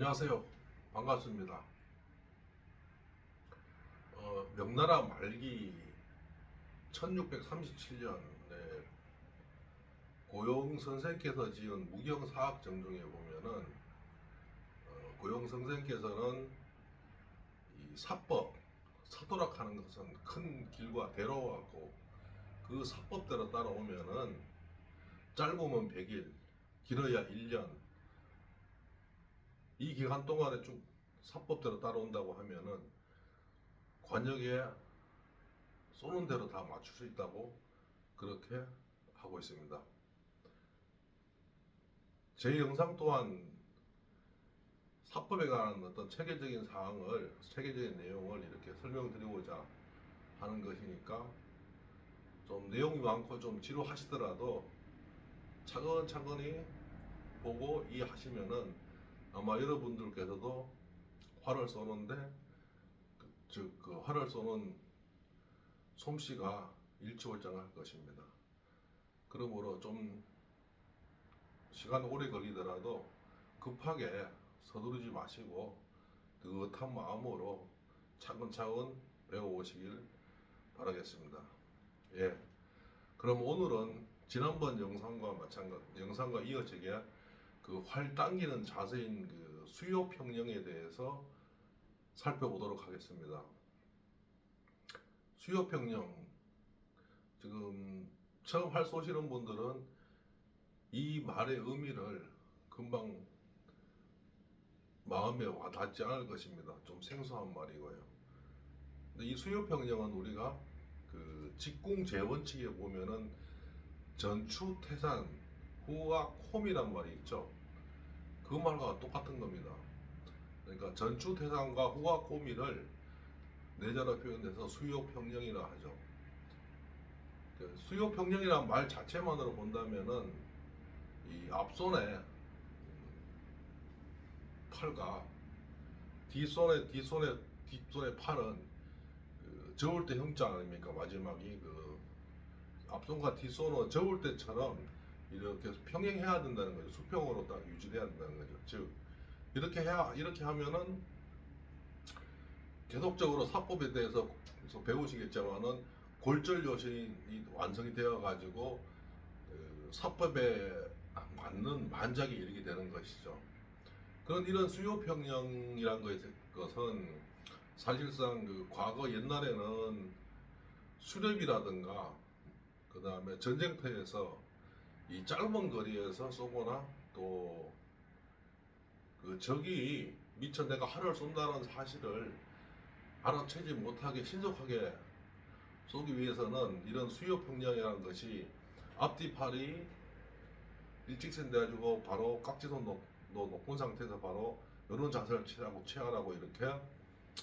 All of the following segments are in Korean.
안녕하세요. 반갑습니다. 명나라 말기 1637년에 고용 선생께서 지은 무경사학 정중에 보면은 고용 선생께서는 이 사법, 사도락하는 것은 큰 길과 대로하고 그 사법대로 따라오면은 짧으면 100일, 길어야 1년 이 기간 동안에 좀 사법대로 따라온다고 하면은 관역에 쏘는 대로 다 맞출 수 있다고 그렇게 하고 있습니다. 제 영상 또한 사법에 관한 어떤 체계적인 사항을, 체계적인 내용을 이렇게 설명드리고자 하는 것이니까 좀 내용이 많고 좀 지루하시더라도 차근차근히 보고 이해하시면은 아마 여러분들께서도 활을 쏘는데 그 활을 쏘는 솜씨가 일취월장할 것입니다. 그러므로 좀 시간 오래 걸리더라도 급하게 서두르지 마시고 느긋한 마음으로 차근차근 배워오시길 바라겠습니다. 예. 그럼 오늘은 지난번 영상과 이어지게 그 활 당기는 자세인 그 수요 평령에 대해서 살펴보도록 하겠습니다. 수요 평령, 지금 처음 활 쏘시는 분들은 이 말의 의미를 금방 마음에 와닿지 않을 것입니다. 좀 생소한 말이고요. 근데 이 수요평령은 우리가 그 직궁제 원칙에 보면은 전추태산 후와 콤이란 말이 있죠. 그 말과 똑같은 겁니다. 그러니까 전추태산과 후와 콤이를 내자로 표현해서 수요평령이라 하죠. 그 수요평령이란 말 자체만으로 본다면은 이 앞손에 팔과 뒷손의 팔은 그 저을 때 형자 아닙니까? 마지막이 그 앞손과 뒷손은 저을 때처럼 이렇게 평행해야 된다는 거죠. 수평으로 딱 유지돼야 된다는 거죠. 즉 이렇게 하면은 계속적으로 사법에 대해서 배우시겠지만은 골절 요신이 완성이 되어 가지고 그 사법에 맞는 만작에 이르게 되는 것이죠. 그런 이런 수요평령이란 것은 사실상 그 과거 옛날에는 수렵이라든가 그 다음에 전쟁터에서 이 짧은 거리에서 쏘거나 또 그 적이 미처 내가 활을 쏜다는 사실을 알아채지 못하게 신속하게 쏘기 위해서는 이런 수요평령이라는 것이 앞뒤 팔이 일직선 돼가지고 바로 깍지도 높은 상태에서 바로 이런 자세를 취하라고 이렇게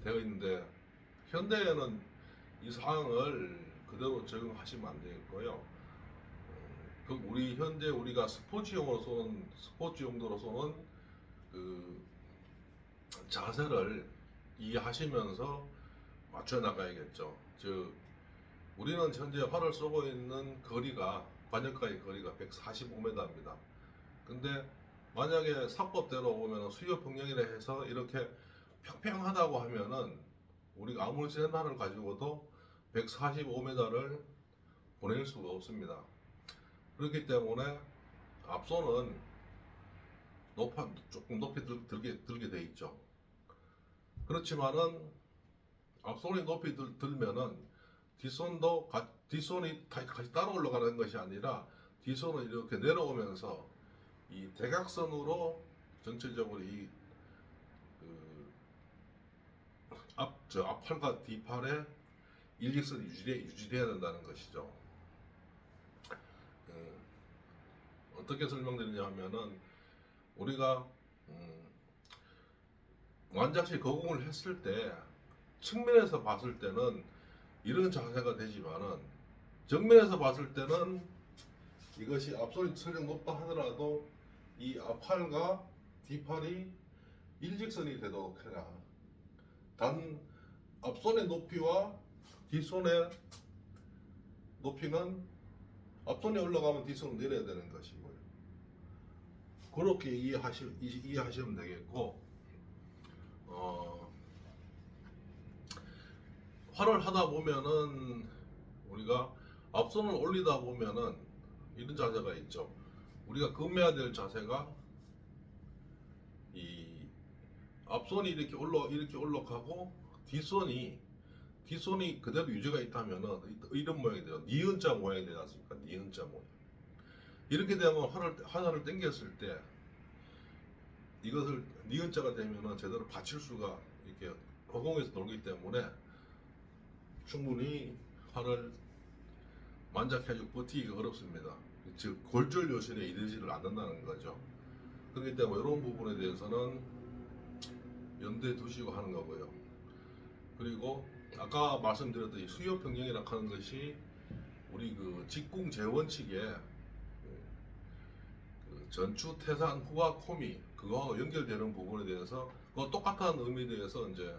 되어 있는데 현대에는 이 사항을 그대로 적용하시면 안 되겠고요. 그 우리 현재 우리가 스포츠 용도로 쏘는 그 자세를 이해하시면서 맞춰 나가야겠죠. 즉 우리는 현재 활을 쏘고 있는 거리가 관역까지 거리가 145m입니다. 근데 만약에 사법대로 보면 수요 평령이라 해서 이렇게 평평하다고 하면은 우리가 아무리 센 활을 가지고도 145m를 보낼 수가 없습니다. 그렇기 때문에 앞손은 조금 높이 들게 돼 있죠. 그렇지만은 앞손이 높이 들면은 뒷손이 같이 따라 올라가는 것이 아니라 뒷손은 이렇게 내려오면서 이 대각선으로 전체적으로 앞팔과 뒷팔의 일직선이 유지돼야 된다는 것이죠. 어떻게 설명드리냐 하면은 우리가 완작시 거궁을 했을 때 측면에서 봤을 때는 이런 자세가 되지만은 정면에서 봤을 때는 이것이 앞손이 설령 높다 하더라도 이 앞팔과 뒷팔이 일직선이 되도록 해라. 단 앞손의 높이와 뒷손의 높이는 앞손이 올라가면 뒷손은 내려야 되는 것이고요. 그렇게 이해하시면 되겠고, 활을 하다 보면은 우리가 앞손을 올리다 보면은 이런 자세가 있죠. 우리가 금해야 될 자세가 이 앞손이 이렇게 올라가고 뒷손이 그대로 유지가 있다면은 이런 모양이 돼요. 니은자 모양이 되지 않습니까? 니은자 모양. 이렇게 되면 하나를 당겼을 때 이것을 니은자가 되면은 제대로 받칠 수가 이렇게 허공에서 돌기 때문에 충분히 활을 만작해주고 버티기가 어렵습니다. 즉 골절 요신에 이르지를 않는다는 거죠. 그렇기 때문에 이런 부분에 대해서는 염두에 두시고 하는 거고요. 그리고 아까 말씀드렸던 이 수요 평형이라고 하는 것이 우리 그 직궁 재원칙에 그 전추, 태산, 후각, 호미 그거하고 연결되는 부분에 대해서 그 똑같은 의미에 대해서 이제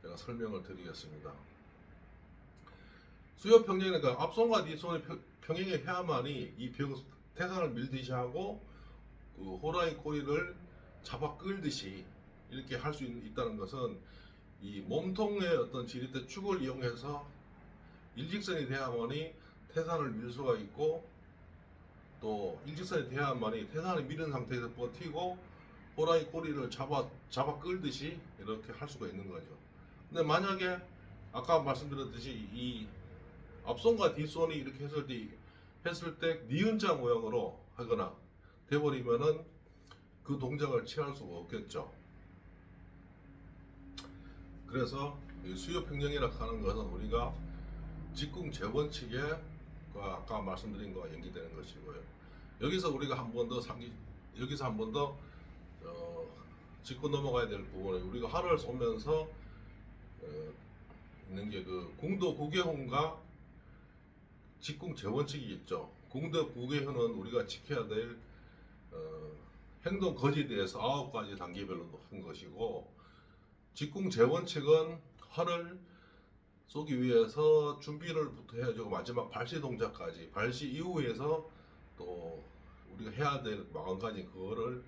제가 설명을 드리겠습니다. 수요 평형이니까 앞손과 뒷손이 평행해야만이 이 태산을 밀듯이 하고 그 호랑이 꼬리를 잡아 끌듯이 이렇게 할 수 있다는 것은 이 몸통의 어떤 지렛대 축을 이용해서 일직선이 돼야만이 태산을 밀 수가 있고 또 일직선이 돼야만이 태산을 밀은 상태에서 버티고 호랑이 꼬리를 잡아 끌듯이 이렇게 할 수가 있는 거죠. 근데 만약에 아까 말씀드렸듯이 이 앞손과 뒷손이 이렇게 했을 때 니은자 모양으로 하거나 돼버리면은 그 동작을 취할 수가 없겠죠. 그래서 수요 평형이라고 하는 것은 우리가 직궁 재원칙에 아까 말씀드린 거와 연기되는 것이고요. 여기서 우리가 한 번 더 짚고 넘어가야 될 부분은 우리가 활을 쏘면서 있는 게 그 궁도 구개훈과 직궁 재원칙이 있죠. 궁도 구개훈은 우리가 지켜야 될 행동 거지에 대해서 9가지 단계별로 한 것이고 직궁 재원칙은 활을 쏘기 위해서 준비를부터 해야죠. 마지막 발시 동작까지 발시 이후에서 또 우리가 해야 될 마감까지 그거를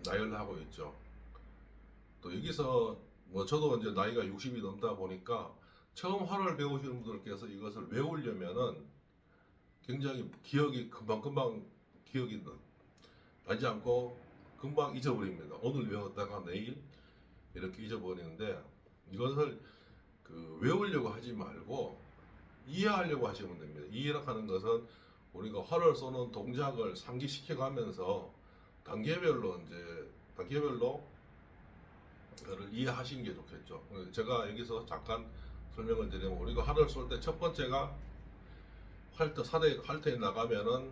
나열하고 있죠. 또 여기서 뭐 저도 이제 나이가 60이 넘다 보니까 처음 활을 배우시는 분들께서 이것을 외우려면은 굉장히 기억이 금방 기억이 나지 않고 금방 잊어버립니다. 오늘 외웠다가 내일 이렇게 잊어버리는데 이것을 외우려고 하지 말고 이해하려고 하시면 됩니다. 이해하는 것은 우리가 활을 쏘는 동작을 상기시켜 가면서 단계별로 그를 이해하시는 게 좋겠죠. 제가 여기서 잠깐 설명을 드리면 우리가 활을 쏠 때 첫 번째가 활터에 나가면은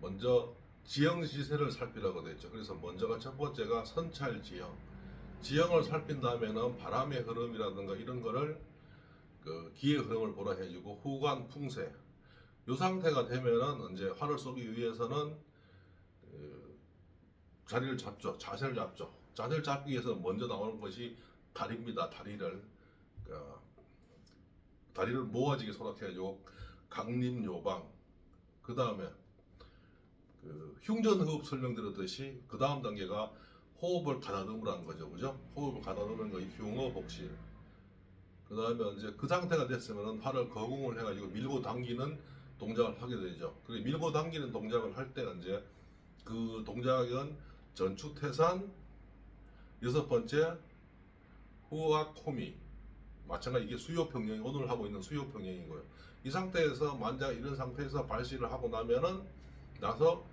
먼저 지형 지세를 살피라고 되어 있죠. 그래서 첫 번째가 선찰 지형을 살핀다면은 바람의 흐름이라든가 이런 거를 그 기의 흐름을 보라 해주고 후관 풍세 이 상태가 되면은 이제 활을 쏘기 위해서는 자세를 잡기 위해서 먼저 나오는 것이 다리입니다. 다리를 모아지게 소락해가지고 강림요방 그 다음에 흉전호흡 설명드렸듯이 그 다음 단계가 호흡을 가다듬으라는 거죠. 그죠? 호흡을 가다듬는 거, 이 흉어복실. 그 다음에 이제 그 상태가 됐으면 활을 거궁을 해가지고 밀고 당기는 동작을 하게 되죠. 그리고 밀고 당기는 동작을 할 때는 이제 그 동작은 전추태산, 여섯 번째 후악 호미. 마찬가지 이게 수요평형, 오늘 하고 있는 수요평형이고요. 이 상태에서 만약 이런 상태에서 발시를 하고 나서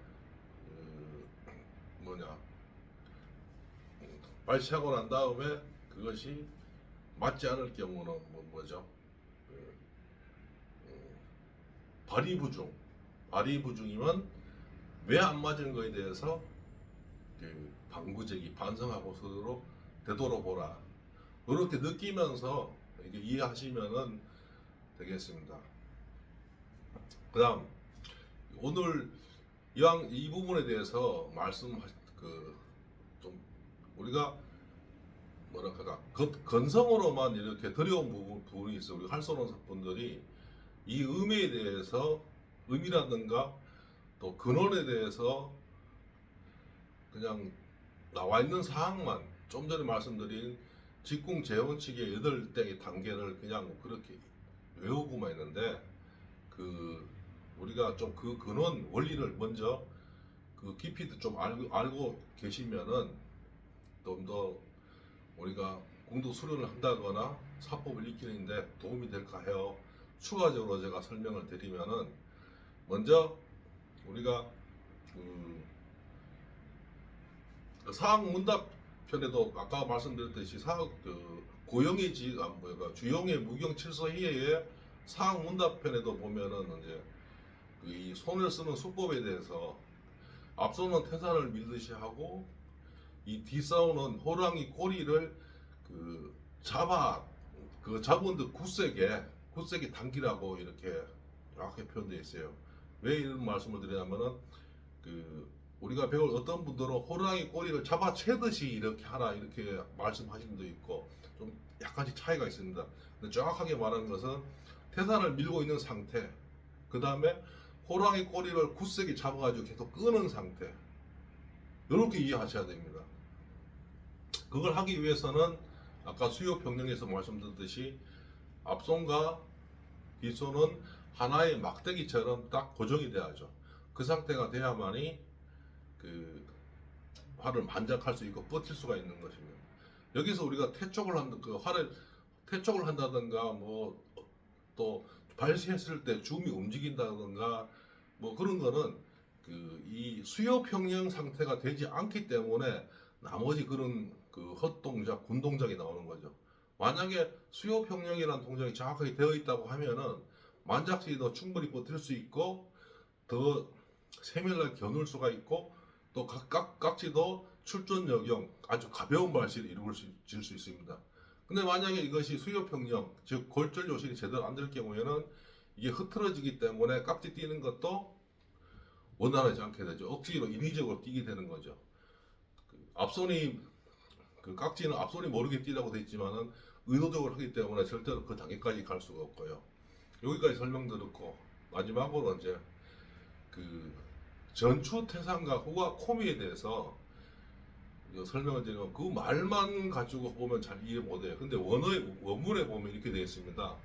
발시하고 난 다음에 그것이 맞지 않을 경우는 뭐죠? 발이부중이면 왜 안 맞은 거에 대해서 방부제기 반성하고 스스로 되돌아보라. 그렇게 느끼면서 이게 이해하시면은 되겠습니다. 그다음 오늘 이 부분에 대해서 좀 우리가 건성으로만 이렇게 들여온 부분이 있어요. 우리 활쏘는 분들이 이 의미에 대해서 의미라든가 또 근원에 대해서 그냥 나와 있는 사항만 좀 전에 말씀드린 직궁 재원칙의 8대 단계를 그냥 그렇게 외우고만 있는데 그 우리가 좀 그 근원 원리를 먼저 그 깊이도 좀 알고 계시면은 좀 더 우리가 공도 수련을 한다거나 사법을 익히는데 도움이 될까 해요. 추가적으로 제가 설명을 드리면은 먼저 우리가 그 사학 문답 편에도 아까 말씀드렸듯이 고영의 주영의 무경칠서희의 사학 문답 편에도 보면은 이제 이 손을 쓰는 수법에 대해서 앞서는 태산을 밀듯이 하고 이 뒤싸우는 호랑이 꼬리를 잡은 듯 굳세게 당기라고 이렇게 정확하게 표현되어 있어요. 왜 이런 말씀을 드리냐면은 우리가 배울 어떤 분들은 호랑이 꼬리를 잡아채듯이 이렇게 하라 이렇게 말씀하시는 분도 있고 좀 약간씩 차이가 있습니다. 근데 정확하게 말하는 것은 태산을 밀고 있는 상태, 그 다음에 호랑이 꼬리를 굳세게 잡아가지고 계속 끄는 상태, 이렇게 이해하셔야 됩니다. 그걸 하기 위해서는 아까 수요평령에서 말씀드렸듯이 앞손과 뒷손은 하나의 막대기처럼 딱 고정이 돼야죠. 그 상태가 돼야만이 활을 만작할 수 있고 버틸 수가 있는 것입니다. 여기서 우리가 태촉을 한다든가 뭐 또 발시했을 때 줌이 움직인다든가 뭐 그런 거는 이 수요평령 상태가 되지 않기 때문에 나머지 그런 헛동작, 군동작이 나오는 거죠. 만약에 수요평령이라는 동작이 정확하게 되어 있다고 하면은 만작시도 충분히 버틸 수 있고 더 세밀하게 겨눌 수가 있고 또 깍지도 출전역용 아주 가벼운 발시를 이룰 수 있습니다. 근데 만약에 이것이 수요평령, 즉 골절 요실이 제대로 안 될 경우에는 이게 흐트러지기 때문에 깍지 띄는 것도 원활하지 않게 되죠. 억지로 인위적으로 띄게 되는 거죠. 앞손이 깍지는 앞손이 모르게 띄라고 되어 있지만은 의도적으로 하기 때문에 절대로 그 단계까지 갈 수가 없고요. 여기까지 설명드렸고 마지막으로 이제 전추 태산과 후와 코미에 대해서 설명을 드리면 그 말만 가지고 보면 잘 이해 못해요. 근데 원문에 보면 이렇게 되어 있습니다.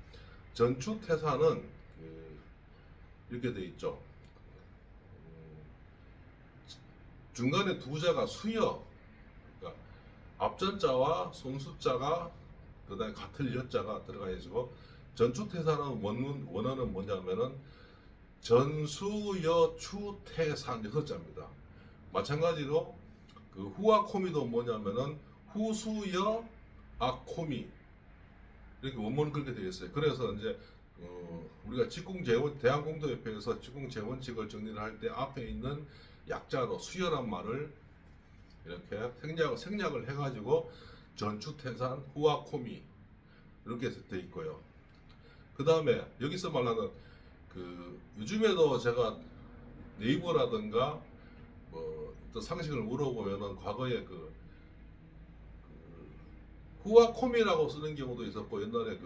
전추 태산은 이렇게 되어 있죠. 중간에 두 자가 수여, 그러니까 앞전자와 손수자가 그다음에 같을 여자가 들어가 있고 전추 태산은 원어는 뭐냐면은 전수여 추태산 6자입니다. 마찬가지로 후와 코미도 뭐냐면은 후수여 아코미 이렇게 원문은 그렇게 되어 있어요. 그래서 이제 우리가 대한공도협회에서 직궁재원칙을 정리를 할 때 앞에 있는 약자로 수여란 말을 이렇게 생략을 해가지고 전추태산 후와 코미 이렇게 되어 있고요. 그 다음에 여기서 말하는 요즘에도 제가 네이버라든가 뭐 또 상식을 물어보면은 과거에 후아콤이라고 쓰는 경우도 있었고 옛날에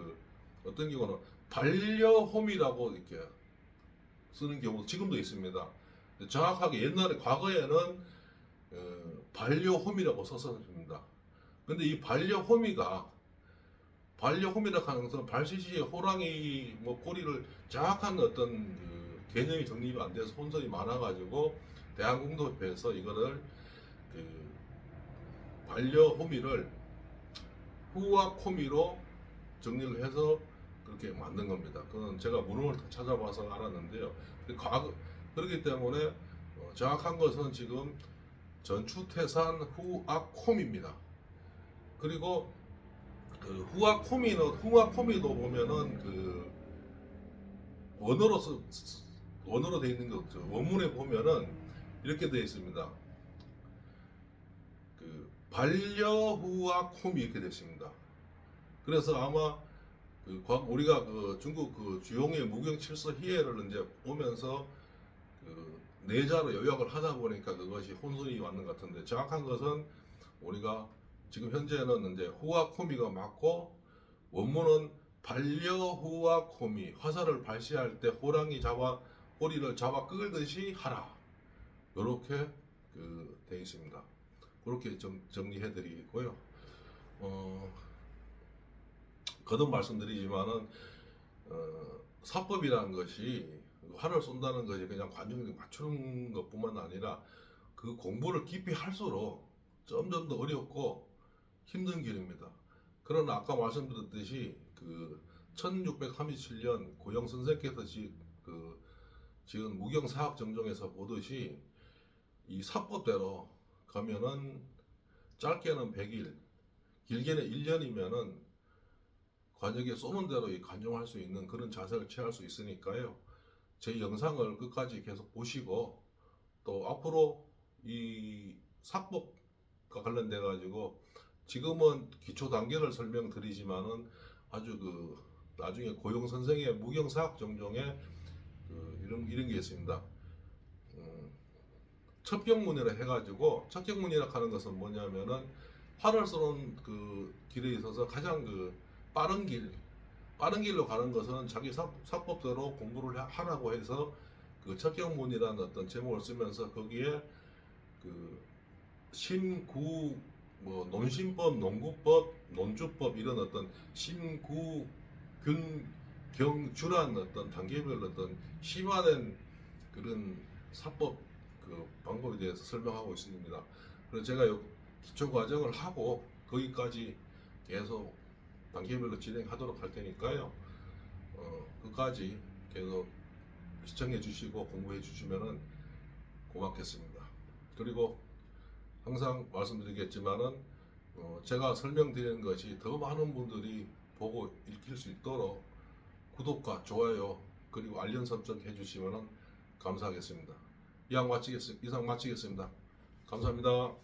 어떤 경우는 반려홈이라고 이렇게 쓰는 경우도 지금도 있습니다. 정확하게 옛날에 과거에는 반려홈이라고 썼습니다. 근데 이 반려홈이라고 하는 것은 발시시에 호랑이 꼬리를 정확한 어떤 개념이 정립이 안 돼서 혼선이 많아가지고 대한공도협회에서 이거를 반려호미를 후와 코미로 정리를 해서 그렇게 만든 겁니다. 그건 제가 문헌을 찾아봐서 알았는데요. 그렇기 때문에 정확한 것은 지금 전추태산 후아콤입니다. 그리고 후아코미도 보면은 원어로 되어 있는 거 원문에 보면은 이렇게 되어 있습니다. 반려후와 콤이 이렇게 되어 있습니다. 그래서 아마 우리가 중국 주용의 무경칠서 희해를 이제 보면서 내자로 요약을 하다 보니까 그것이 혼선이 왔는 것 같은데 정확한 것은 우리가 지금 현재는 이제 후와 코미가 맞고 원문은 반려후와 코미 화살을 발시할 때 꼬리를 잡아 끌듯이 하라 이렇게 되어 있습니다. 그렇게 정리해드리고요. 거듭 말씀드리지만은 사법이라는 것이 활을 쏜다는 것이 그냥 관중에 맞추는 것뿐만 아니라 그 공부를 깊이 할수록 점점 더 어렵고 힘든 길입니다. 그러나 아까 말씀드렸듯이 그 1637년 고영 선생께서 지금 무경사학 정정에서 보듯이 이 사법대로 가면은 짧게는 100일, 길게는 1년이면은 관역에 쏘는 대로 간용할 수 있는 그런 자세를 취할 수 있으니까요. 제 영상을 끝까지 계속 보시고 또 앞으로 이 사법과 관련돼 가지고 지금은 기초 단계를 설명드리지만은 아주 나중에 고용 선생의 무경사학 정정에 이런 게 있습니다. 첩경문이라 해가지고 첩경문이라 하는 것은 뭐냐면은 활을 쏘는 그 길에 있어서 가장 빠른 길로 가는 것은 자기 사법대로 공부를 하라고 해서 그 첩경문이라는 어떤 제목을 쓰면서 거기에 그 신구 뭐 논신법, 농구법, 논주법 이런 어떤 신구 균 경주란 어떤 단계별로 어떤 심화된 그런 사법 그 방법에 대해서 설명하고 있습니다. 그래서 제가 기초 과정을 하고 거기까지 계속 단계별로 진행하도록 할 테니까요. 끝까지 계속 시청해 주시고 공부해 주시면은 고맙겠습니다. 그리고 항상 말씀드리겠지만은 제가 설명드리는 것이 더 많은 분들이 보고 읽힐 수 있도록 구독과 좋아요 그리고 알림 설정 해주시면 감사하겠습니다. 이상 마치겠습니다. 감사합니다.